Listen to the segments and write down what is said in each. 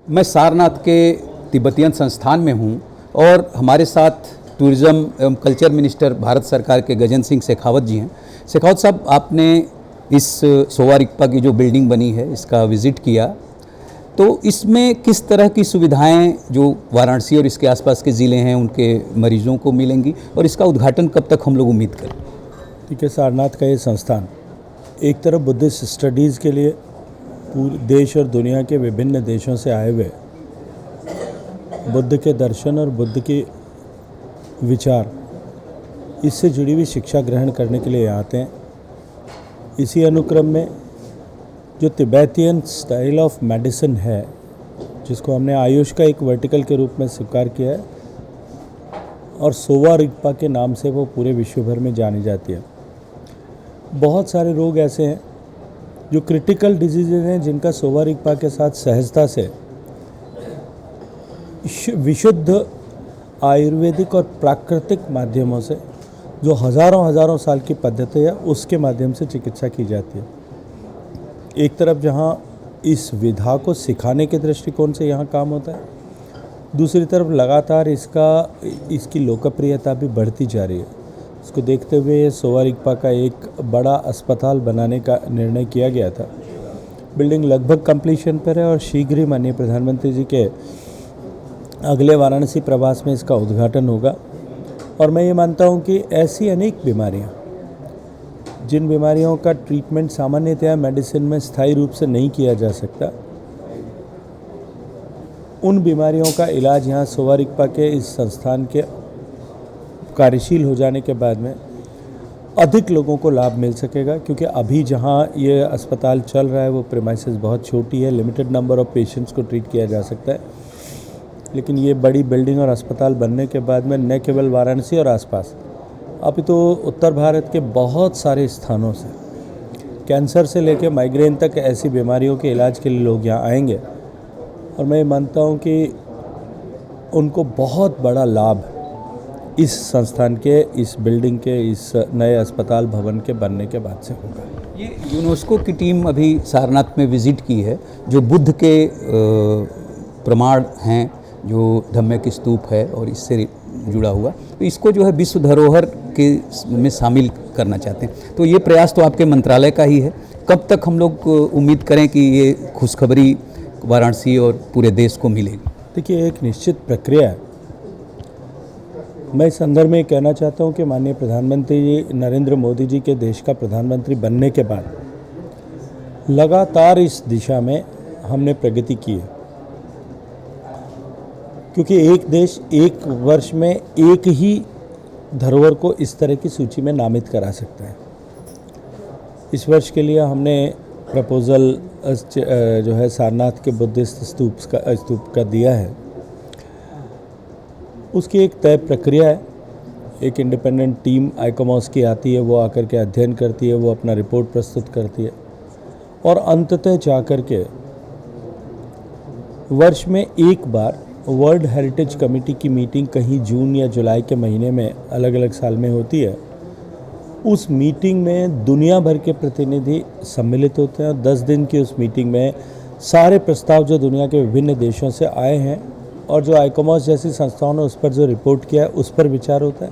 मैं सारनाथ के तिब्बतियन संस्थान में हूँ और हमारे साथ टूरिज़्म एवं कल्चर मिनिस्टर भारत सरकार के गजेंद्र सिंह शेखावत जी हैं। शेखावत साहब, आपने इस सोवा रिगपा की जो बिल्डिंग बनी है इसका विज़िट किया, तो इसमें किस तरह की सुविधाएं जो वाराणसी और इसके आसपास के ज़िले हैं उनके मरीजों को मिलेंगी और इसका उद्घाटन कब तक हम लोग उम्मीद करें? ठीक है, सारनाथ का ये संस्थान एक तरफ बुद्धिस्ट स्टडीज़ के लिए पूरे देश और दुनिया के विभिन्न देशों से आए हुए बुद्ध के दर्शन और बुद्ध के विचार, इससे जुड़ी हुई शिक्षा ग्रहण करने के लिए आते हैं। इसी अनुक्रम में जो तिब्बतियन स्टाइल ऑफ मेडिसिन है, जिसको हमने आयुष का एक वर्टिकल के रूप में स्वीकार किया है और सोवा रिगपा के नाम से वो पूरे विश्व भर में जानी जाती है। बहुत सारे रोग ऐसे हैं जो क्रिटिकल डिजीज़ हैं जिनका सोवा रिगपा के साथ सहजता से विशुद्ध आयुर्वेदिक और प्राकृतिक माध्यमों से, जो हज़ारों साल की पद्धति है, उसके माध्यम से चिकित्सा की जाती है। एक तरफ जहाँ इस विधा को सिखाने के दृष्टिकोण से यहाँ काम होता है, दूसरी तरफ लगातार इसकी लोकप्रियता भी बढ़ती जा रही है। इसको देखते हुए सोवा रिगपा का एक बड़ा अस्पताल बनाने का निर्णय किया गया था। बिल्डिंग लगभग कंप्लीशन पर है और शीघ्र ही माननीय प्रधानमंत्री जी के अगले वाराणसी प्रवास में इसका उद्घाटन होगा। और मैं ये मानता हूँ कि ऐसी अनेक बीमारियाँ, जिन बीमारियों का ट्रीटमेंट सामान्यतया मेडिसिन में स्थायी रूप से नहीं किया जा सकता, उन बीमारियों का इलाज यहाँ सोवा रिगपा के इस संस्थान के कार्यशील हो जाने के बाद में अधिक लोगों को लाभ मिल सकेगा। क्योंकि अभी जहाँ ये अस्पताल चल रहा है वो प्रीमाइसेस बहुत छोटी है, लिमिटेड नंबर ऑफ पेशेंट्स को ट्रीट किया जा सकता है। लेकिन ये बड़ी बिल्डिंग और अस्पताल बनने के बाद में न केवल वाराणसी और आसपास, अभी तो उत्तर भारत के बहुत सारे स्थानों से, कैंसर से लेकर माइग्रेन तक ऐसी बीमारियों के इलाज के लिए लोग यहाँ आएंगे। और मैं मानता हूँ कि उनको बहुत बड़ा लाभ इस संस्थान के, इस बिल्डिंग के, इस नए अस्पताल भवन के बनने के बाद से होगा। ये यूनेस्को की टीम अभी सारनाथ में विज़िट की है, जो बुद्ध के प्रमाण हैं, जो धम्मक स्तूप है और इससे जुड़ा हुआ, तो इसको जो है विश्व धरोहर के में शामिल करना चाहते हैं। तो ये प्रयास तो आपके मंत्रालय का ही है। कब तक हम लोग उम्मीद करें कि ये खुशखबरी वाराणसी और पूरे देश को मिलेगी? देखिए, एक निश्चित प्रक्रिया है। मैं इस संदर्भ में कहना चाहता हूँ कि माननीय प्रधानमंत्री जी नरेंद्र मोदी जी के देश का प्रधानमंत्री बनने के बाद लगातार इस दिशा में हमने प्रगति की है। क्योंकि एक देश एक वर्ष में एक ही धरोहर को इस तरह की सूची में नामित करा सकता है। इस वर्ष के लिए हमने प्रपोज़ल जो है सारनाथ के बुद्धिस्ट स्तूप का दिया है। उसकी एक तय प्रक्रिया है। एक इंडिपेंडेंट टीम आइकोमॉस की आती है, वो आकर के अध्ययन करती है, वो अपना रिपोर्ट प्रस्तुत करती है और अंततः जाकर के वर्ष में एक बार वर्ल्ड हेरिटेज कमेटी की मीटिंग कहीं जून या जुलाई के महीने में अलग अलग साल में होती है। उस मीटिंग में दुनिया भर के प्रतिनिधि सम्मिलित होते हैं और 10 दिन की उस मीटिंग में सारे प्रस्ताव जो दुनिया के विभिन्न देशों से आए हैं और जो आइकोमॉस जैसी संस्थाओं ने उस पर जो रिपोर्ट किया है उस पर विचार होता है।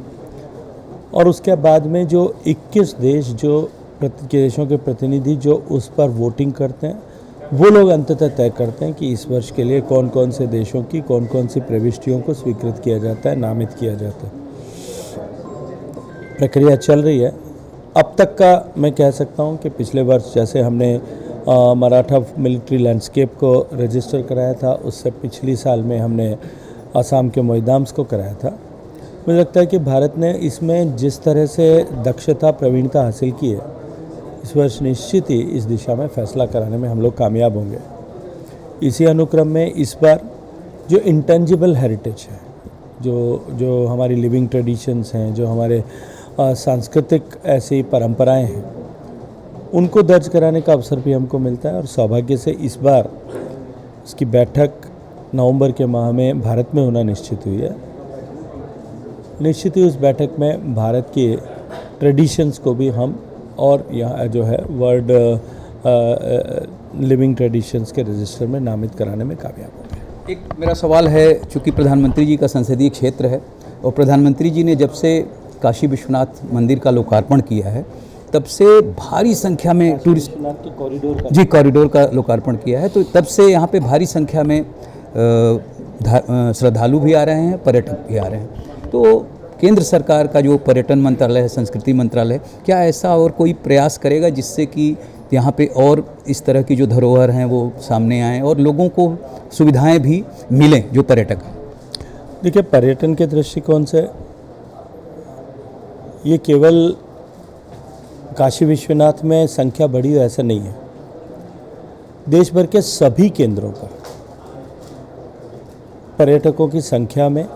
और उसके बाद में जो 21 देश देशों के प्रतिनिधि जो उस पर वोटिंग करते हैं, वो लोग अंततः तय करते हैं कि इस वर्ष के लिए कौन कौन से देशों की कौन कौन सी प्रविष्टियों को स्वीकृत किया जाता है, नामित किया जाता है। प्रक्रिया चल रही है। अब तक का मैं कह सकता हूं कि पिछले वर्ष जैसे हमने मराठा मिलिट्री लैंडस्केप को रजिस्टर कराया था, उससे पिछली साल में हमने असम के मोइदाम्स को कराया था। मुझे लगता है कि भारत ने इसमें जिस तरह से दक्षता प्रवीणता हासिल की है, इस वर्ष निश्चित ही इस दिशा में फैसला कराने में हम लोग कामयाब होंगे। इसी अनुक्रम में इस बार जो इंटेंजिबल हेरिटेज है, जो हमारी लिविंग ट्रेडिशंस हैं, जो हमारे सांस्कृतिक ऐसी परंपराएं हैं, उनको दर्ज कराने का अवसर भी हमको मिलता है। और सौभाग्य से इस बार इसकी बैठक नवंबर के माह में भारत में होना निश्चित हुई है। निश्चित ही उस बैठक में भारत के ट्रेडिशंस को भी हम और यहाँ जो है वर्ल्ड लिविंग ट्रेडिशंस के रजिस्टर में नामित कराने में कामयाब होंगे। एक मेरा सवाल है, चूँकि प्रधानमंत्री जी का संसदीय क्षेत्र है और प्रधानमंत्री जी ने जब से काशी विश्वनाथ मंदिर का लोकार्पण किया है तब से भारी संख्या में टूरिस्ट कॉरिडोर का लोकार्पण किया है, तो तब से यहाँ पे भारी संख्या में श्रद्धालु भी आ रहे हैं, पर्यटक भी आ रहे हैं। तो केंद्र सरकार का जो पर्यटन मंत्रालय है, संस्कृति मंत्रालय, क्या ऐसा और कोई प्रयास करेगा जिससे कि यहाँ पे और इस तरह की जो धरोहर हैं वो सामने आएँ और लोगों को सुविधाएं भी मिलें जो पर्यटक हैं? देखिए, पर्यटन के दृष्टिकोण से ये केवल काशी विश्वनाथ में संख्या बढ़ी हो ऐसा नहीं है। देश भर के सभी केंद्रों पर पर्यटकों की संख्या में,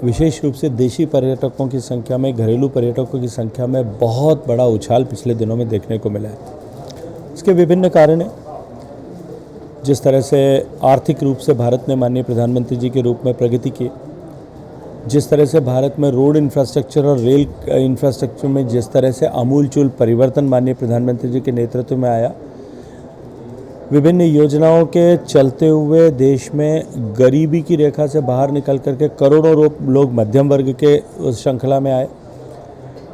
विशेष रूप से देशी पर्यटकों की संख्या में, घरेलू पर्यटकों की संख्या में बहुत बड़ा उछाल पिछले दिनों में देखने को मिला है। इसके विभिन्न कारण हैं। जिस तरह से आर्थिक रूप से भारत ने माननीय प्रधानमंत्री जी के रूप में प्रगति की, जिस तरह से भारत में रोड इंफ्रास्ट्रक्चर और रेल इंफ्रास्ट्रक्चर में जिस तरह से आमूलचूल परिवर्तन माननीय प्रधानमंत्री जी के नेतृत्व में आया, विभिन्न योजनाओं के चलते हुए देश में गरीबी की रेखा से बाहर निकल करके करोड़ों लोग मध्यम वर्ग के उस श्रृंखला में आए।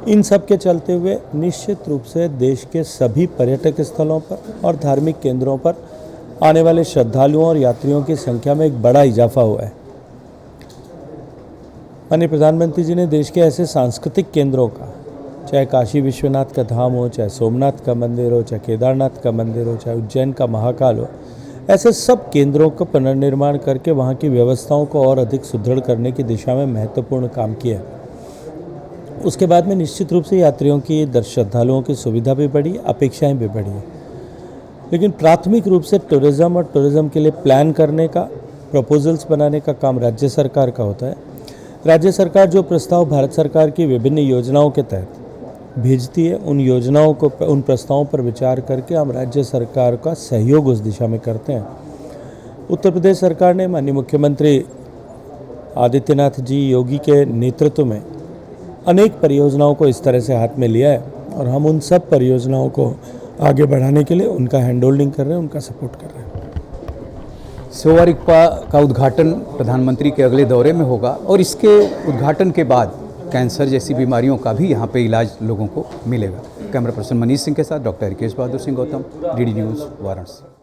इन सब के चलते हुए निश्चित रूप से देश के सभी पर्यटक स्थलों पर और धार्मिक केंद्रों पर आने वाले श्रद्धालुओं और यात्रियों की संख्या में एक बड़ा इजाफा हुआ है। माननीय प्रधानमंत्री जी ने देश के ऐसे सांस्कृतिक केंद्रों का, चाहे काशी विश्वनाथ का धाम हो, चाहे सोमनाथ का मंदिर हो, चाहे केदारनाथ का मंदिर हो, चाहे उज्जैन का महाकाल हो, ऐसे सब केंद्रों का पुनर्निर्माण करके वहाँ की व्यवस्थाओं को और अधिक सुदृढ़ करने की दिशा में महत्वपूर्ण काम किया। उसके बाद में निश्चित रूप से यात्रियों की, श्रद्धालुओं की सुविधा भी बढ़ी, अपेक्षाएं भी बढ़ी। लेकिन प्राथमिक रूप से टूरिज़्म और टूरिज़्म के लिए प्लान करने का, प्रपोजल्स बनाने का काम राज्य सरकार का होता है। राज्य सरकार जो प्रस्ताव भारत सरकार की विभिन्न योजनाओं के तहत भेजती है, उन योजनाओं को, उन प्रस्तावों पर विचार करके हम राज्य सरकार का सहयोग उस दिशा में करते हैं। उत्तर प्रदेश सरकार ने माननीय मुख्यमंत्री आदित्यनाथ जी योगी के नेतृत्व में अनेक परियोजनाओं को इस तरह से हाथ में लिया है और हम उन सब परियोजनाओं को आगे बढ़ाने के लिए उनका हैंड होल्डिंग कर रहे हैं, उनका सपोर्ट कर रहे हैं। सोवारिप्पा का उद्घाटन प्रधानमंत्री के अगले दौरे में होगा और इसके उद्घाटन के बाद कैंसर जैसी बीमारियों का भी यहाँ पे इलाज लोगों को मिलेगा। कैमरा पर्सन मनीष सिंह के साथ doctor Rikesh Bahadur Singh Gautam, DD news, Varanasi.